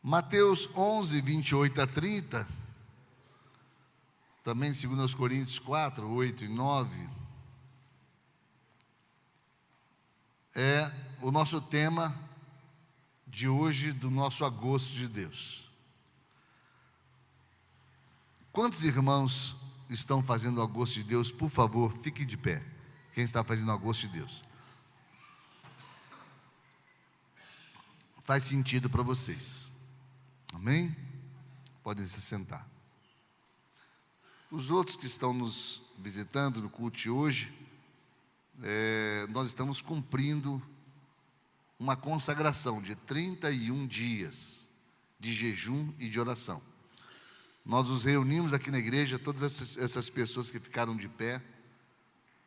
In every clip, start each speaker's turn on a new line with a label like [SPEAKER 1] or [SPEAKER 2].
[SPEAKER 1] Mateus 11, 28 a 30, também 2 Coríntios 4, 8 e 9, é o nosso tema de hoje, do nosso agosto de Deus. Quantos irmãos estão fazendo o agosto de Deus? Por favor, fique de pé. Quem está fazendo o agosto de Deus? Faz sentido para vocês. Amém? Podem se sentar. Os outros que estão nos visitando no culto de hoje, nós estamos cumprindo uma consagração de 31 dias de jejum e de oração. Nós nos reunimos aqui na igreja, todas essas pessoas que ficaram de pé,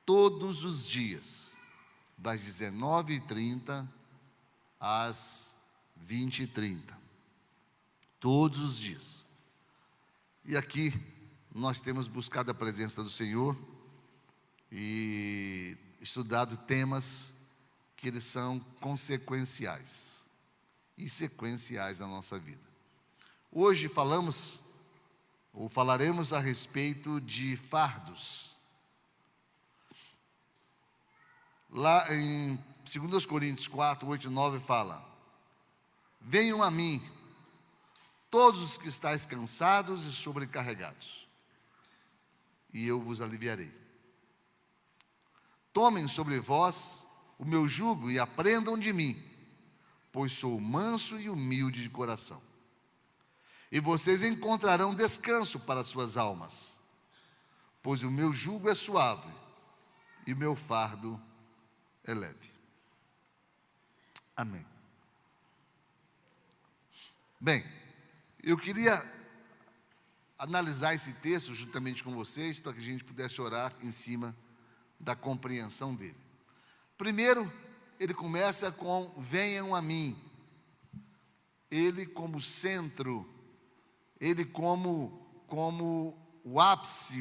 [SPEAKER 1] todos os dias, das 19h30 às 20h30. Todos os dias. E aqui nós temos buscado a presença do Senhor e estudado temas que eles são consequenciais e sequenciais na nossa vida. Hoje falaremos a respeito de fardos. Lá em 2 Coríntios 4, 8 e 9 fala: venham a mim, todos os que estáis cansados e sobrecarregados, e eu vos aliviarei. Tomem sobre vós o meu jugo e aprendam de mim, pois sou manso e humilde de coração. E vocês encontrarão descanso para suas almas, pois o meu jugo é suave e o meu fardo é leve. Amém. Bem, eu queria analisar esse texto juntamente com vocês, para que a gente pudesse orar em cima da compreensão dele. Primeiro, ele começa com venham a mim. Ele como centro, ele como o ápice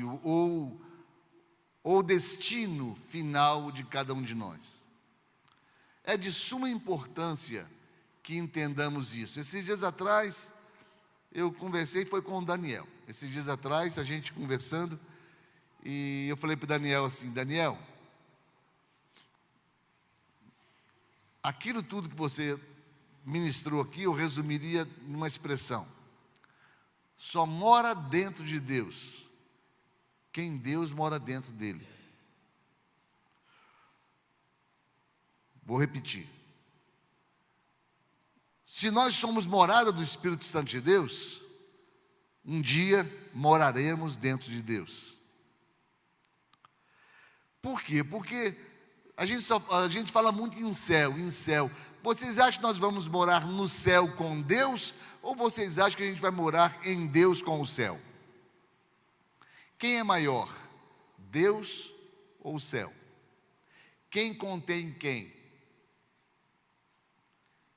[SPEAKER 1] ou destino final de cada um de nós. É de suma importância que entendamos isso. Esses dias atrás, eu conversei, foi com o Daniel. Esses dias atrás, a gente conversando, e eu falei para o Daniel assim: Daniel, aquilo tudo que você ministrou aqui, eu resumiria numa expressão: só mora dentro de Deus quem Deus mora dentro dele. Vou repetir. Se nós somos morada do Espírito Santo de Deus, um dia moraremos dentro de Deus. Por quê? Porque a gente fala muito em céu, em céu. Vocês acham que nós vamos morar no céu com Deus, ou vocês acham que a gente vai morar em Deus com o céu? Quem é maior, Deus ou o céu? Quem contém quem?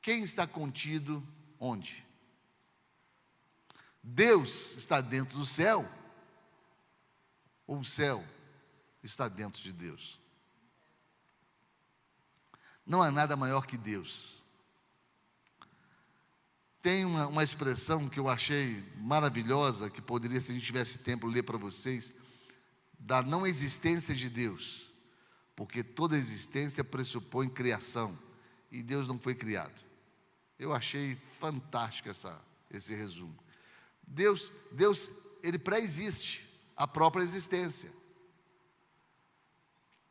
[SPEAKER 1] Quem está contido onde? Deus está dentro do céu, ou o céu está dentro de Deus? Não há nada maior que Deus. Tem uma expressão que eu achei maravilhosa, que poderia, se a gente tivesse tempo, ler para vocês, da não existência de Deus, porque toda existência pressupõe criação, e Deus não foi criado. Eu achei fantástico esse resumo. Deus, ele pré-existe a própria existência.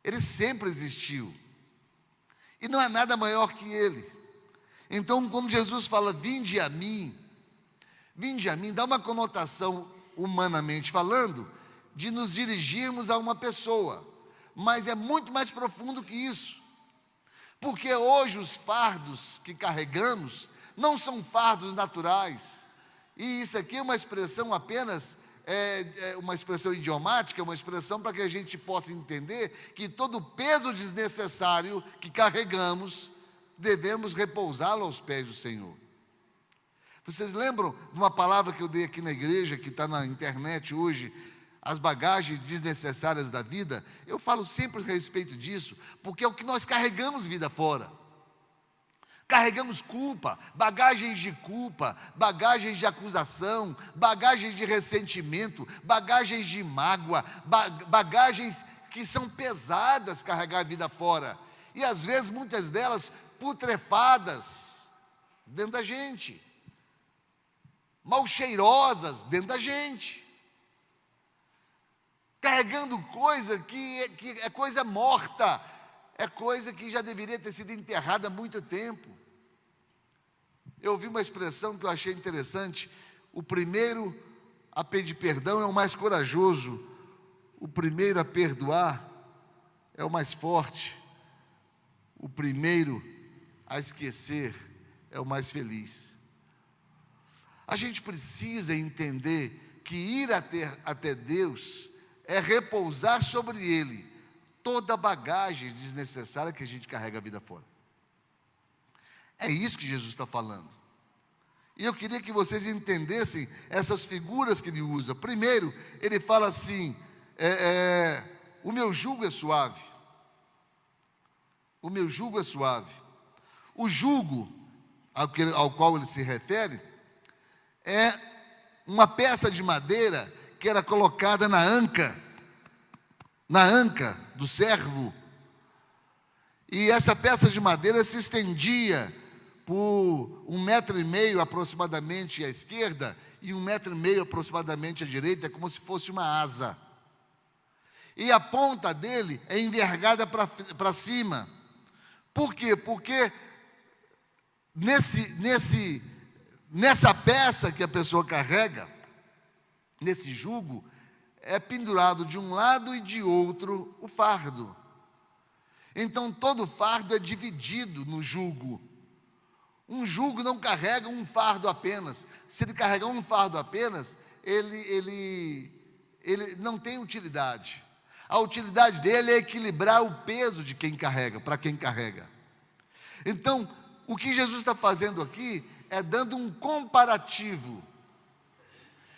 [SPEAKER 1] Ele sempre existiu. E não há nada maior que Ele. Então, quando Jesus fala, vinde a mim, dá uma conotação, humanamente falando, de nos dirigirmos a uma pessoa. Mas é muito mais profundo que isso. Porque hoje os fardos que carregamos não são fardos naturais. E isso aqui é uma expressão apenas, uma expressão idiomática, uma expressão para que a gente possa entender que todo peso desnecessário que carregamos, devemos repousá-lo aos pés do Senhor. Vocês lembram de uma palavra que eu dei aqui na igreja, que está na internet hoje, as bagagens desnecessárias da vida? Eu falo sempre a respeito disso, porque é o que nós carregamos vida fora. Carregamos culpa, bagagens de acusação, bagagens de ressentimento, bagagens de mágoa, bagagens que são pesadas carregar a vida fora. E às vezes, muitas delas, putrefadas dentro da gente, mal cheirosas dentro da gente, carregando coisa que é coisa morta, é coisa que já deveria ter sido enterrada há muito tempo. Eu ouvi uma expressão que eu achei interessante: o primeiro a pedir perdão é o mais corajoso, o primeiro a perdoar é o mais forte, o primeiro a esquecer é o mais feliz. A gente precisa entender que ir até Deus é repousar sobre Ele toda a bagagem desnecessária que a gente carrega a vida fora. É isso que Jesus está falando. E eu queria que vocês entendessem essas figuras que ele usa. Primeiro, ele fala assim: o meu jugo é suave. O meu jugo é suave. O jugo ao qual ele se refere é uma peça de madeira que era colocada na anca do servo. E essa peça de madeira se estendia por 1,5 metro aproximadamente à esquerda e 1,5 metro aproximadamente à direita, como se fosse uma asa. E a ponta dele é envergada para cima. Por quê? Porque nessa peça que a pessoa carrega, nesse jugo, é pendurado de um lado e de outro o fardo. Então todo fardo é dividido no jugo. Um jugo não carrega um fardo apenas. Se ele carregar um fardo apenas, ele não tem utilidade. A utilidade dele é equilibrar o peso de quem carrega, para quem carrega. Então, o que Jesus está fazendo aqui é dando um comparativo.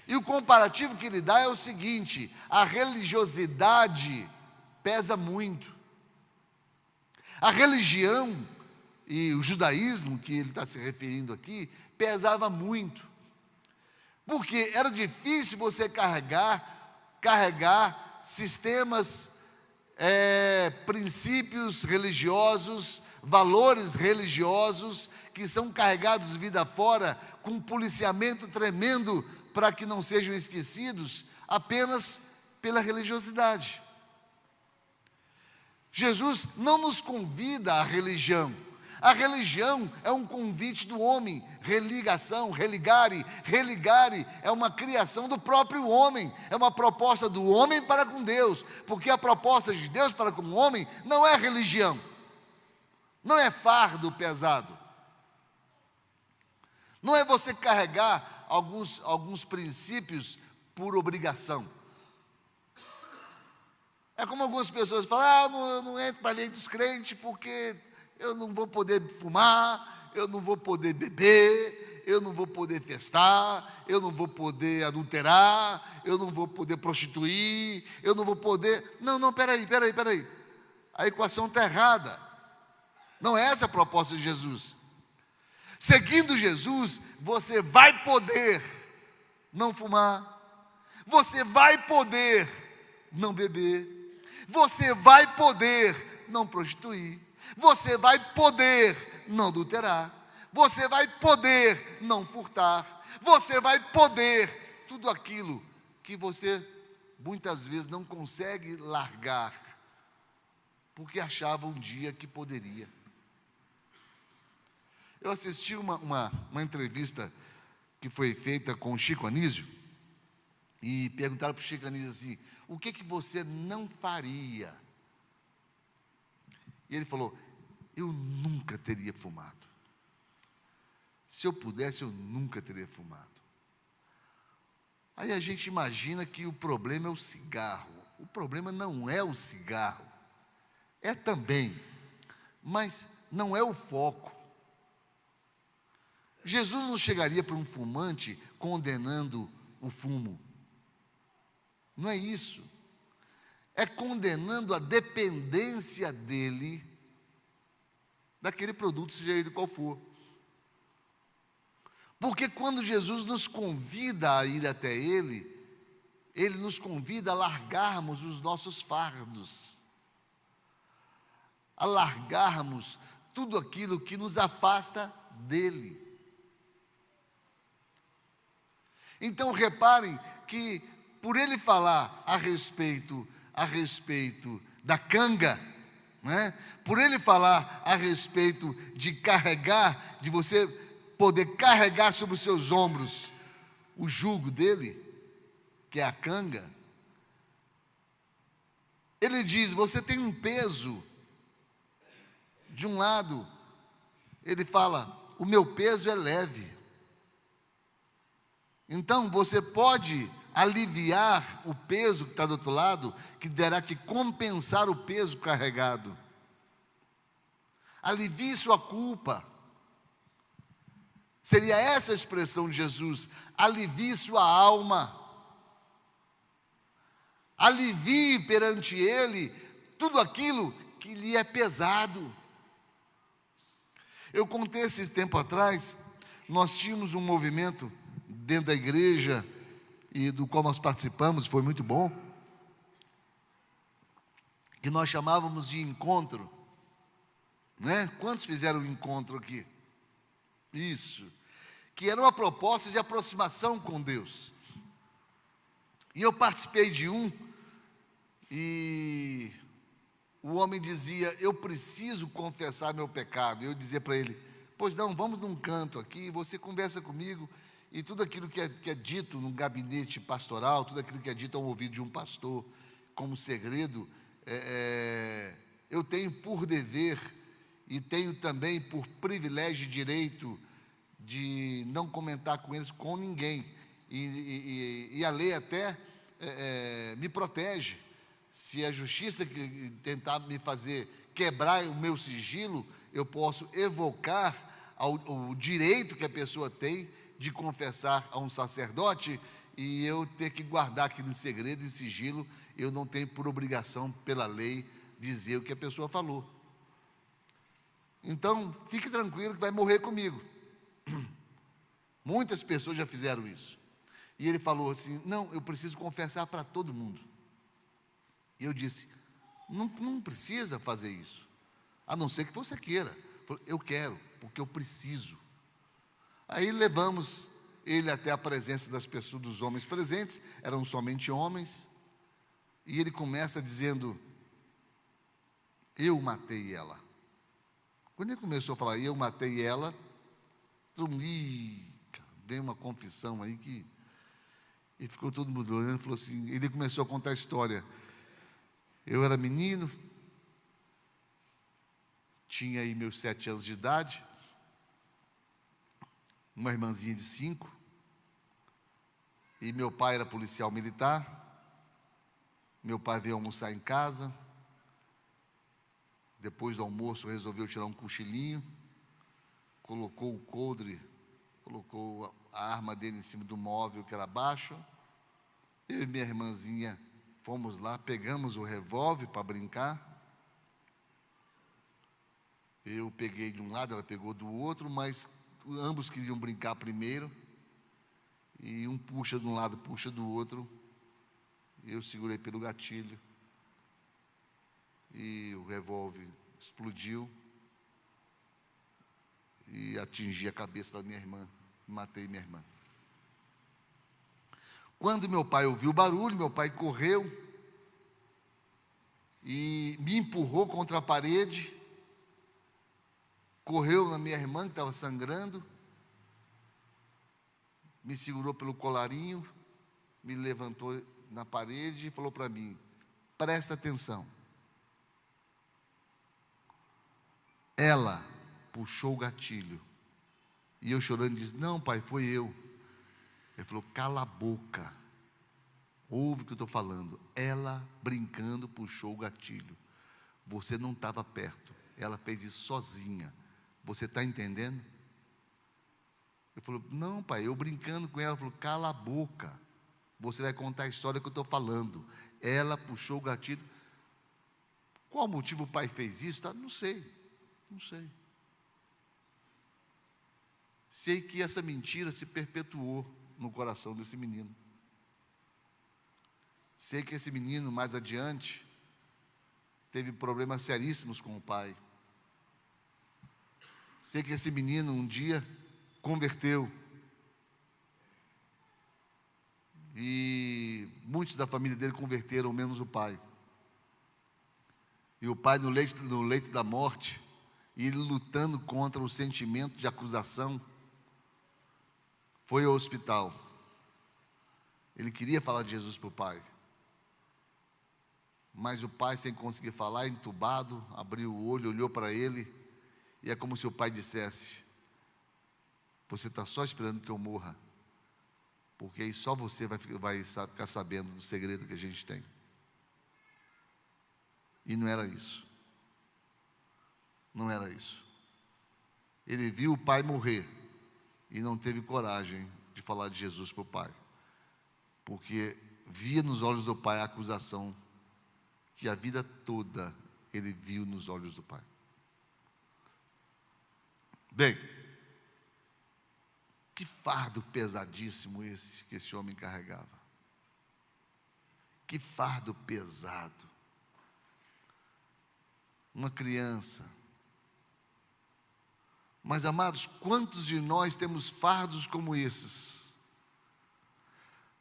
[SPEAKER 1] E o comparativo que ele dá é o seguinte: a religiosidade pesa muito. A religião e o judaísmo, que ele está se referindo aqui, pesava muito. Porque era difícil você carregar sistemas, princípios religiosos, valores religiosos, que são carregados vida fora, com um policiamento tremendo, para que não sejam esquecidos, apenas pela religiosidade. Jesus não nos convida à religião. A religião é um convite do homem. Religare é uma criação do próprio homem, é uma proposta do homem para com Deus, porque a proposta de Deus para com o homem não é religião, não é fardo pesado, não é você carregar alguns princípios por obrigação. É como algumas pessoas falam: eu não entro para a lei dos crentes porque eu não vou poder fumar, eu não vou poder beber, eu não vou poder festar, eu não vou poder adulterar, eu não vou poder prostituir, eu não vou poder... Não, peraí. A equação está errada. Não é essa a proposta de Jesus. Seguindo Jesus, você vai poder não fumar, você vai poder não beber, você vai poder não prostituir, você vai poder não adulterar, você vai poder não furtar, você vai poder tudo aquilo que você muitas vezes não consegue largar, porque achava um dia que poderia. Eu assisti uma entrevista que foi feita com o Chico Anísio, e perguntaram para o Chico Anísio assim: o que você não faria? E ele falou: eu nunca teria fumado. Se eu pudesse, eu nunca teria fumado. Aí a gente imagina que o problema é o cigarro. O problema não é o cigarro. É também, mas não é o foco. Jesus não chegaria para um fumante condenando o fumo. Não é isso. É condenando a dependência dele daquele produto, seja ele qual for. Porque quando Jesus nos convida a ir até Ele, Ele nos convida a largarmos os nossos fardos, a largarmos tudo aquilo que nos afasta dEle. Então reparem que por Ele falar a respeito da canga, né? Por Ele falar a respeito de carregar, de você poder carregar sobre os seus ombros o jugo dele, que é a canga, Ele diz: você tem um peso. De um lado, Ele fala: o meu peso é leve. Então você pode aliviar o peso que está do outro lado, que terá que compensar o peso carregado. Alivie sua culpa. Seria essa a expressão de Jesus: alivie sua alma. Alivie perante Ele tudo aquilo que lhe é pesado. Eu contei esse tempo atrás, nós tínhamos um movimento dentro da igreja, e do qual nós participamos, foi muito bom, que nós chamávamos de encontro, né? Quantos fizeram o encontro aqui? Isso, que era uma proposta de aproximação com Deus. E eu participei de um, e o homem dizia: eu preciso confessar meu pecado. Eu dizia para ele: pois não, vamos num canto aqui, você conversa comigo, e tudo aquilo que é dito num gabinete pastoral, tudo aquilo que é dito ao ouvido de um pastor como segredo, eu tenho por dever, e tenho também por privilégio e direito de não comentar com eles, com ninguém, e a lei até me protege. Se a justiça tentar me fazer quebrar o meu sigilo, eu posso evocar o direito que a pessoa tem de confessar a um sacerdote, e eu ter que guardar aquilo em segredo, em sigilo. Eu não tenho por obrigação, pela lei, dizer o que a pessoa falou. Então, fique tranquilo que vai morrer comigo. Muitas pessoas já fizeram isso. E ele falou assim: não, eu preciso confessar para todo mundo. E eu disse: não precisa fazer isso, a não ser que você queira. Eu quero, porque eu preciso. Aí levamos ele até a presença das pessoas, dos homens presentes, eram somente homens, e ele começa dizendo: eu matei ela. Quando ele começou a falar: eu matei ela, veio uma confissão aí que... E ficou todo mundo olhando e falou assim, ele começou a contar a história. Eu era menino, tinha aí meus 7 anos de idade, uma irmãzinha de 5, e meu pai era policial militar. Meu pai veio almoçar em casa, depois do almoço resolveu tirar um cochilinho, colocou o coldre, colocou a arma dele em cima do móvel que era baixo. Eu e minha irmãzinha fomos lá, pegamos o revólver para brincar. Eu peguei de um lado, ela pegou do outro, mas ambos queriam brincar primeiro. E um puxa de um lado, puxa do outro. Eu segurei pelo gatilho. E o revólver explodiu. E atingi a cabeça da minha irmã. Matei minha irmã. Quando meu pai ouviu o barulho, meu pai correu e me empurrou contra a parede, correu na minha irmã que estava sangrando, me segurou pelo colarinho, me levantou na parede e falou para mim: presta atenção. Ela puxou o gatilho. E eu chorando disse: não, pai, foi eu. Ele falou: cala a boca, ouve o que eu estou falando. Ela, brincando, puxou o gatilho. Você não estava perto, ela fez isso sozinha. Você está entendendo? Ele falou: não, pai, eu brincando com ela. Ele falou: cala a boca, você vai contar a história que eu estou falando. Ela puxou o gatilho. Qual motivo o pai fez isso? Tá? Não sei. Sei que essa mentira se perpetuou no coração desse menino. Sei que esse menino, mais adiante, teve problemas seríssimos com o pai. Sei que esse menino um dia converteu. E muitos da família dele converteram, menos o pai. E o pai no leito da morte, e ele lutando contra o sentimento de acusação, foi ao hospital. Ele queria falar de Jesus para o pai. Mas o pai, sem conseguir falar, entubado, abriu o olho, olhou para ele, e é como se o pai dissesse: você está só esperando que eu morra, porque aí só você vai ficar sabendo do segredo que a gente tem. E não era isso. Não era isso. Ele viu o pai morrer e não teve coragem de falar de Jesus para o pai, porque via nos olhos do pai a acusação que a vida toda ele viu nos olhos do pai. Bem, que fardo pesadíssimo esse que esse homem carregava. Que fardo pesado. Uma criança. Mas, amados, quantos de nós temos fardos como esses?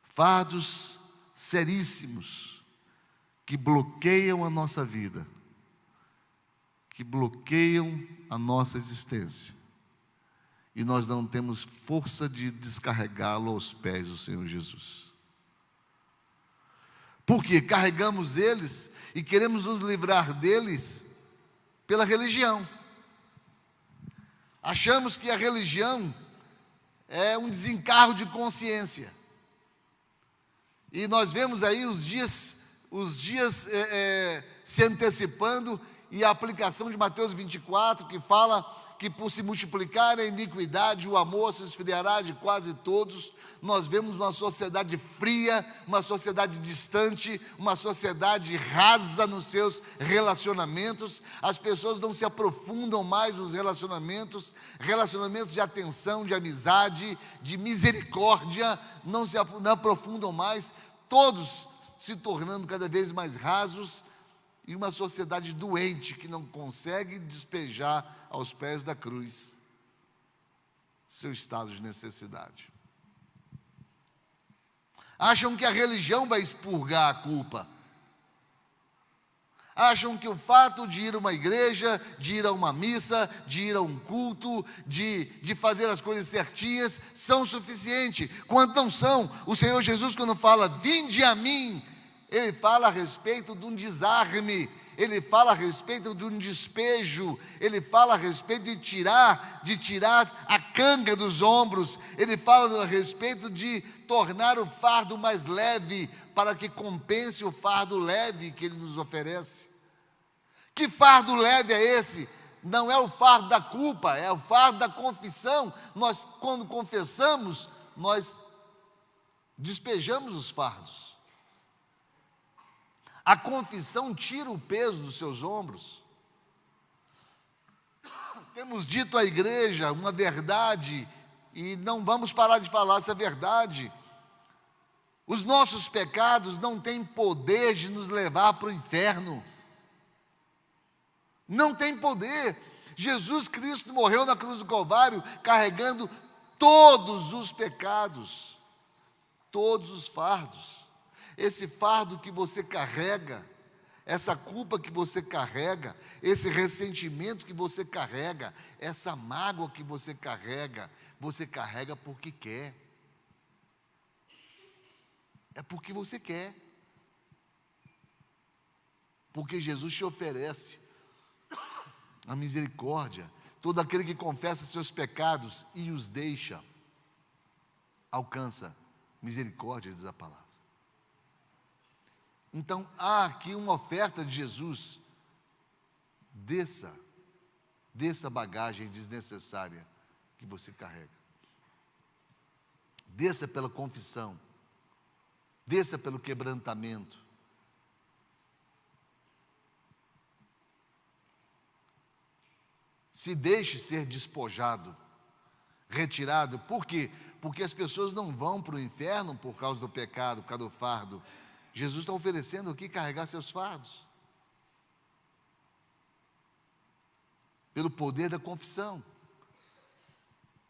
[SPEAKER 1] Fardos seríssimos, que bloqueiam a nossa vida, que bloqueiam a nossa existência, e nós não temos força de descarregá-lo aos pés do Senhor Jesus. Porque carregamos eles e queremos nos livrar deles pela religião. Achamos que a religião é um desencargo de consciência. E nós vemos aí os dias se antecipando, e a aplicação de Mateus 24, que fala que por se multiplicar a iniquidade, o amor se esfriará de quase todos. Nós vemos uma sociedade fria, uma sociedade distante, uma sociedade rasa nos seus relacionamentos. As pessoas não se aprofundam mais nos relacionamentos de atenção, de amizade, de misericórdia, não aprofundam mais, todos se tornando cada vez mais rasos, e uma sociedade doente que não consegue despejar aos pés da cruz seu estado de necessidade. Acham que a religião vai expurgar a culpa. Acham que o fato de ir a uma igreja, de ir a uma missa, de ir a um culto, de fazer as coisas certinhas, são suficientes. Quando não são, o Senhor Jesus, quando fala, vinde a mim, Ele fala a respeito de um desarme, Ele fala a respeito de um despejo, Ele fala a respeito de tirar a canga dos ombros, Ele fala a respeito de tornar o fardo mais leve, para que compense o fardo leve que Ele nos oferece. Que fardo leve é esse? Não é o fardo da culpa, é o fardo da confissão. Nós, quando confessamos, nós despejamos os fardos. A confissão tira o peso dos seus ombros. Temos dito à igreja uma verdade, e não vamos parar de falar essa verdade. Os nossos pecados não têm poder de nos levar para o inferno. Não tem poder. Jesus Cristo morreu na cruz do Calvário carregando todos os pecados, todos os fardos. Esse fardo que você carrega, essa culpa que você carrega, esse ressentimento que você carrega, essa mágoa que você carrega porque quer. É porque você quer. Porque Jesus te oferece a misericórdia. Todo aquele que confessa seus pecados e os deixa, alcança misericórdia, diz a palavra. Então, há aqui uma oferta de Jesus. Desça a bagagem desnecessária que você carrega. Desça pela confissão. Desça pelo quebrantamento. Se deixe ser despojado. retirado. Por quê? Porque as pessoas não vão para o inferno por causa do pecado, por causa do fardo. Jesus está oferecendo aqui carregar seus fardos. Pelo poder da confissão.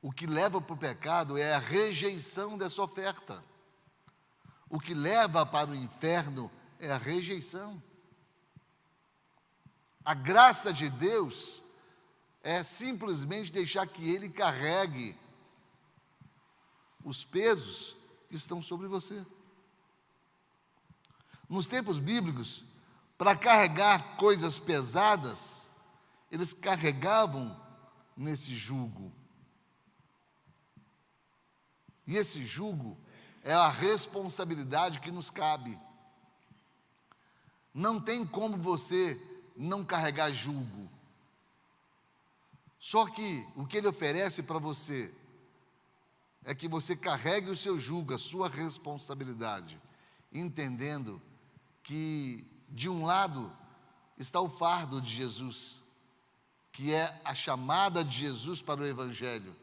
[SPEAKER 1] O que leva para o pecado é a rejeição dessa oferta. O que leva para o inferno é a rejeição. A graça de Deus é simplesmente deixar que Ele carregue os pesos que estão sobre você. Nos tempos bíblicos, para carregar coisas pesadas, eles carregavam nesse jugo. E esse jugo é a responsabilidade que nos cabe. Não tem como você não carregar jugo. Só que o que Ele oferece para você é que você carregue o seu jugo, a sua responsabilidade, entendendo que de um lado está o fardo de Jesus, que é a chamada de Jesus para o Evangelho,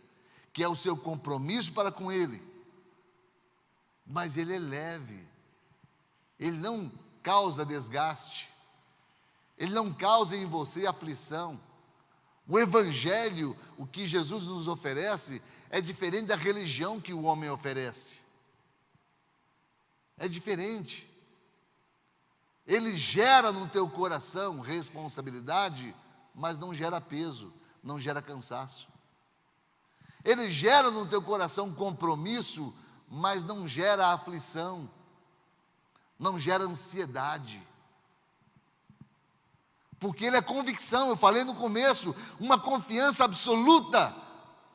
[SPEAKER 1] que é o seu compromisso para com Ele, mas ele é leve, ele não causa desgaste, ele não causa em você aflição. O Evangelho, o que Jesus nos oferece, é diferente da religião que o homem oferece. É diferente. Ele gera no teu coração responsabilidade, mas não gera peso, não gera cansaço. Ele gera no teu coração compromisso, mas não gera aflição, não gera ansiedade. Porque ele é convicção, eu falei no começo, uma confiança absoluta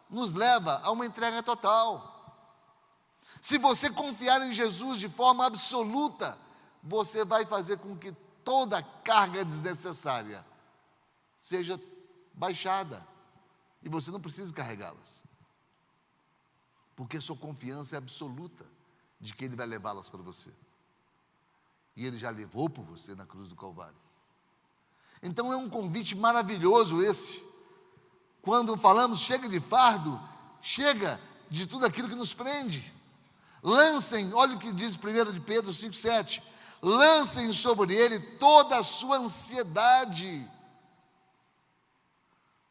[SPEAKER 1] nos leva a uma entrega total. Se você confiar em Jesus de forma absoluta, você vai fazer com que toda carga desnecessária seja baixada e você não precisa carregá-las. Porque sua confiança é absoluta de que Ele vai levá-las para você. E Ele já levou por você na cruz do Calvário. Então é um convite maravilhoso esse. Quando falamos chega de fardo, chega de tudo aquilo que nos prende. Lancem, olha o que diz 1 de Pedro 5,7. Lancem sobre Ele toda a sua ansiedade,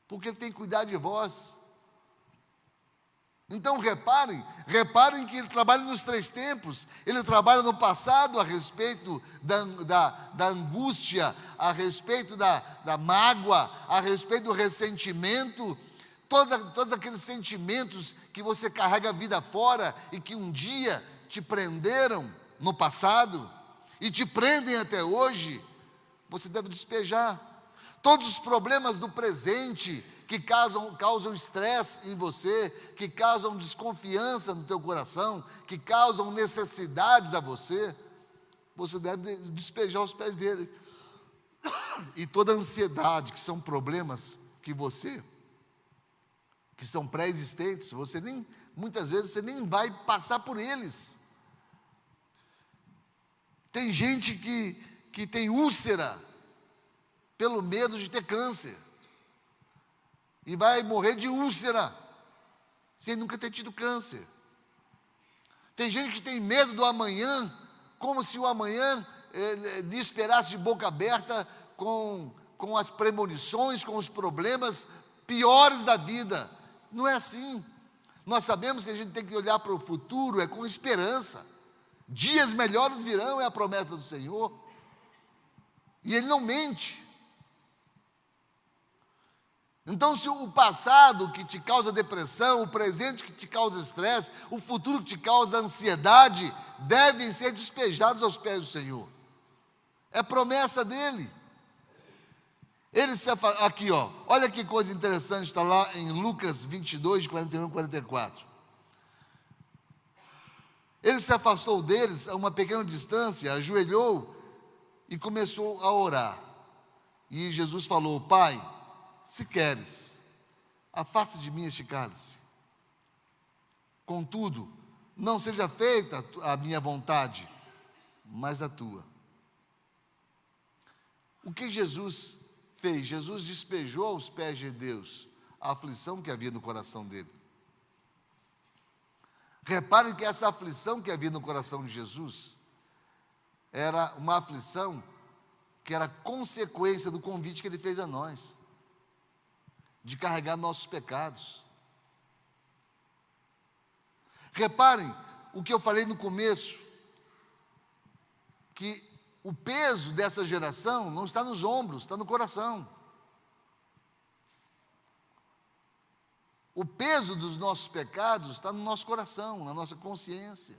[SPEAKER 1] porque Ele tem cuidado de vós. Então reparem que Ele trabalha nos 3 tempos. Ele trabalha no passado a respeito da angústia, a respeito da mágoa, a respeito do ressentimento, todos aqueles sentimentos que você carrega a vida fora e que um dia te prenderam no passado e te prendem até hoje, você deve despejar. Todos os problemas do presente que causam estresse em você, que causam desconfiança no teu coração, que causam necessidades a você, você deve despejar aos pés dele. E toda ansiedade, que são problemas que são pré-existentes, muitas vezes você nem vai passar por eles. Tem gente que tem úlcera pelo medo de ter câncer. E vai morrer de úlcera, sem nunca ter tido câncer. Tem gente que tem medo do amanhã, como se o amanhã lhe esperasse de boca aberta, com as premonições, com os problemas piores da vida. Não é assim. Nós sabemos que a gente tem que olhar para o futuro, é com esperança. Dias melhores virão, é a promessa do Senhor. E Ele não mente. Então, se o passado que te causa depressão, o presente que te causa estresse, o futuro que te causa ansiedade, devem ser despejados aos pés do Senhor. É promessa dEle. Aqui, olha que coisa interessante, está lá em Lucas 22, 41 e 44. Ele se afastou deles a uma pequena distância, ajoelhou e começou a orar. E Jesus falou: Pai, se queres, afasta de mim este cálice. Contudo, não seja feita a minha vontade, mas a tua. O que Jesus fez? Jesus despejou aos pés de Deus a aflição que havia no coração dele. Reparem que essa aflição que havia no coração de Jesus era uma aflição que era consequência do convite que ele fez a nós, de carregar nossos pecados. Reparem o que eu falei no começo, que o peso dessa geração não está nos ombros, está no coração. O peso dos nossos pecados está no nosso coração, na nossa consciência.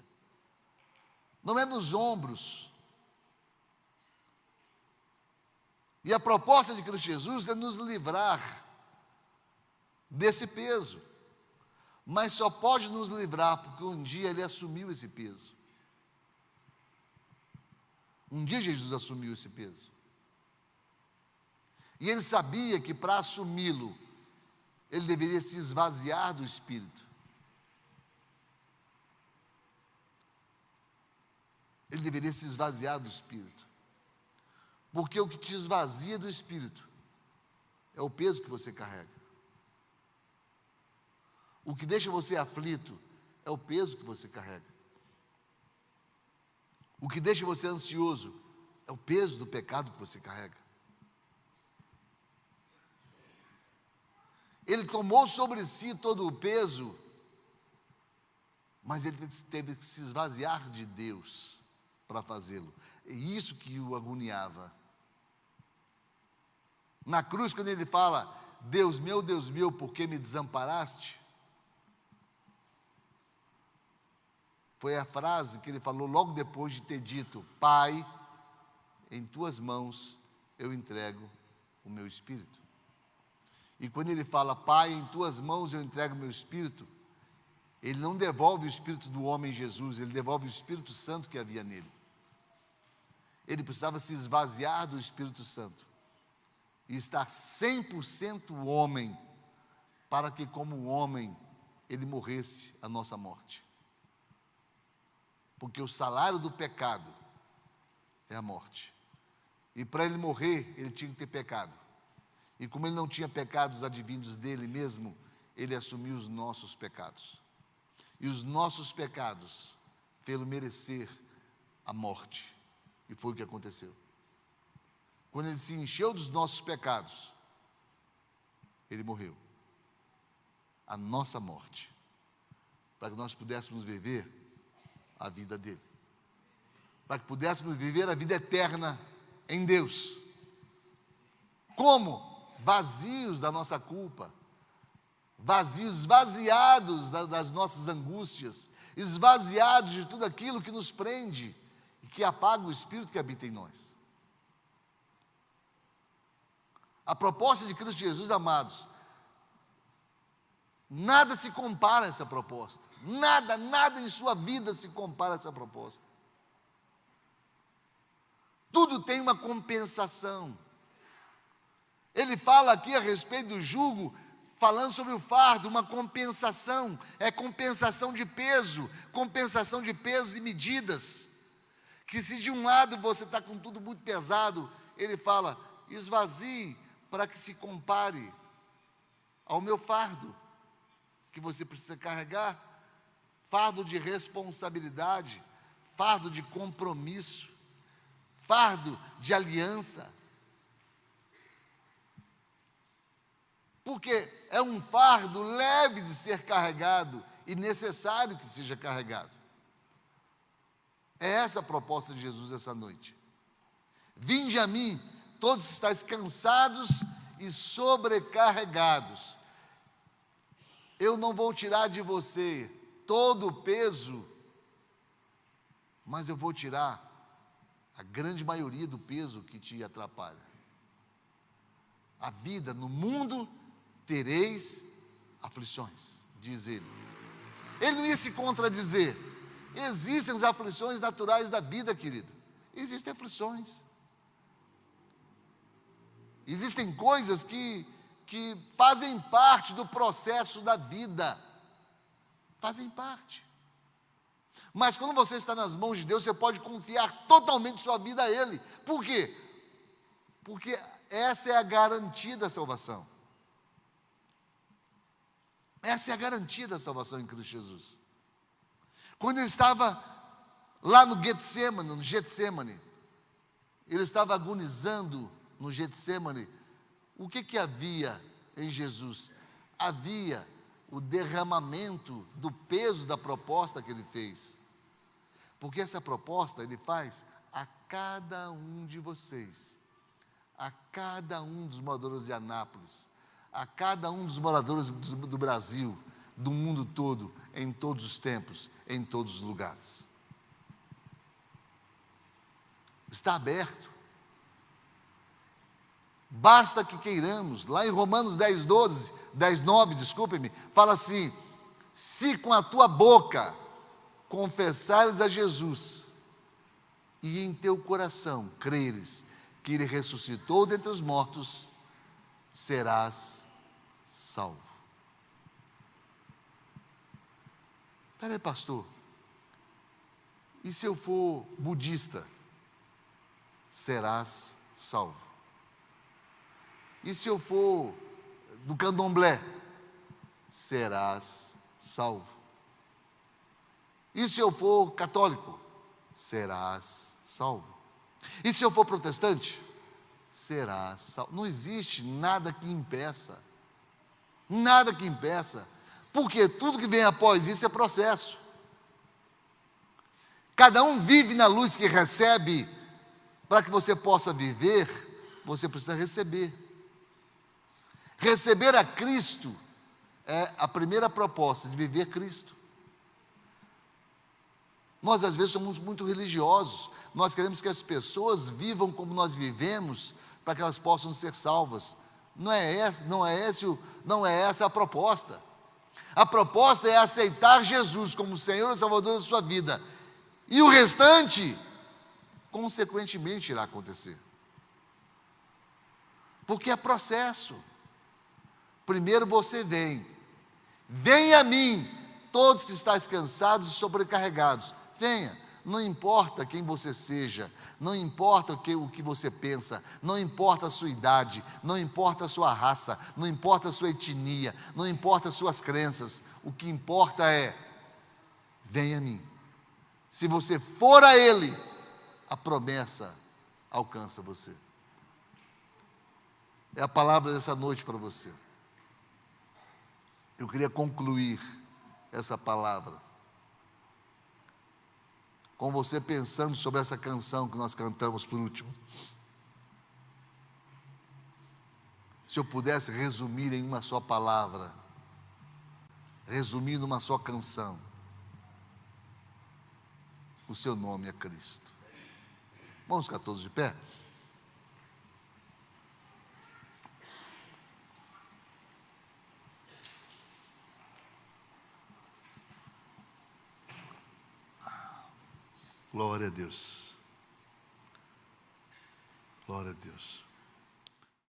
[SPEAKER 1] Não é nos ombros. E a proposta de Cristo Jesus é nos livrar desse peso. Mas só pode nos livrar porque um dia Ele assumiu esse peso. Um dia Jesus assumiu esse peso. E Ele sabia que para assumi-lo, Ele deveria se esvaziar do Espírito. Ele deveria se esvaziar do Espírito. Porque o que te esvazia do Espírito é o peso que você carrega. O que deixa você aflito é o peso que você carrega. O que deixa você ansioso é o peso do pecado que você carrega. Ele tomou sobre si todo o peso, mas ele teve que se esvaziar de Deus para fazê-lo. É isso que o agoniava. Na cruz, quando ele fala, Deus meu, por que me desamparaste? Foi a frase que ele falou logo depois de ter dito, Pai, em tuas mãos eu entrego o meu espírito. E quando ele fala, Pai, em tuas mãos eu entrego o meu espírito, ele não devolve o espírito do homem Jesus, ele devolve o Espírito Santo que havia nele. Ele precisava se esvaziar do Espírito Santo e estar 100% homem, para que como homem ele morresse a nossa morte. Porque o salário do pecado é a morte. E para ele morrer, ele tinha que ter pecado. E como ele não tinha pecados advindos dele mesmo, ele assumiu os nossos pecados. E os nossos pecados fez-lo merecer a morte. E foi o que aconteceu. Quando ele se encheu dos nossos pecados, ele morreu. A nossa morte. Para que nós pudéssemos viver a vida dele. Para que pudéssemos viver a vida eterna em Deus. Como? Vazios da nossa culpa. Vazios, esvaziados das nossas angústias. Esvaziados de tudo aquilo que nos prende e que apaga o Espírito que habita em nós. A proposta de Cristo Jesus, amados, nada se compara a essa proposta. Nada em sua vida se compara a essa proposta. Tudo tem uma compensação. Ele fala aqui a respeito do jugo, falando sobre o fardo, uma compensação. É compensação de pesos e medidas. Que se de um lado você está com tudo muito pesado, ele fala, esvazie para que se compare ao meu fardo, que você precisa carregar, fardo de responsabilidade, fardo de compromisso, fardo de aliança. Porque é um fardo leve de ser carregado e necessário que seja carregado. É essa a proposta de Jesus essa noite. Vinde a mim, todos que estáis cansados e sobrecarregados. Eu não vou tirar de você todo o peso, mas eu vou tirar a grande maioria do peso que te atrapalha. A vida no mundo tereis aflições, diz ele. Ele não ia se contradizer. Existem as aflições naturais da vida, querido. Existem aflições. Existem coisas que fazem parte do processo da vida. Fazem parte. Mas quando você está nas mãos de Deus, você pode confiar totalmente sua vida a Ele. Por quê? Porque essa é a garantia da salvação. Essa é a garantia da salvação em Cristo Jesus. Quando ele estava lá no Getsemane, ele estava agonizando no Getsemane, o que havia em Jesus? Havia o derramamento do peso da proposta que ele fez. Porque essa proposta ele faz a cada um de vocês, a cada um dos moradores de Anápolis, a cada um dos moradores do Brasil, do mundo todo, em todos os tempos, em todos os lugares. Está aberto. Basta que queiramos. Lá em Romanos 10:9, desculpe-me, fala assim: se com a tua boca confessares a Jesus e em teu coração creres que ele ressuscitou dentre os mortos, serás salvo. Espera aí, pastor, e se eu for budista? Serás salvo. E se eu for do candomblé? Serás salvo. E se eu for católico? Serás salvo. E se eu for protestante? Serás salvo. Não existe nada que impeça. Nada que impeça. Porque tudo que vem após isso é processo. Cada um vive na luz que recebe. Para que você possa viver, você precisa receber. Receber a Cristo é a primeira proposta de viver Cristo. Nós às vezes somos muito religiosos, nós queremos que as pessoas vivam como nós vivemos, para que elas possam ser salvas. Não é essa a proposta. A proposta é aceitar Jesus como Senhor e Salvador da sua vida, e o restante, consequentemente, irá acontecer. Porque é processo. Primeiro você vem. Venha a mim, todos que estáis cansados e sobrecarregados. Venha. Não importa quem você seja, não importa o que você pensa, não importa a sua idade, não importa a sua raça, não importa a sua etnia, não importa as suas crenças. O que importa é: venha a mim. Se você for a Ele, a promessa alcança você. É a palavra dessa noite para você. Eu queria concluir essa palavra com você pensando sobre essa canção que nós cantamos por último. Se eu pudesse resumir em uma só palavra, resumir numa só canção, o seu nome é Cristo. Vamos ficar todos de pé? Glória a Deus. Glória a Deus.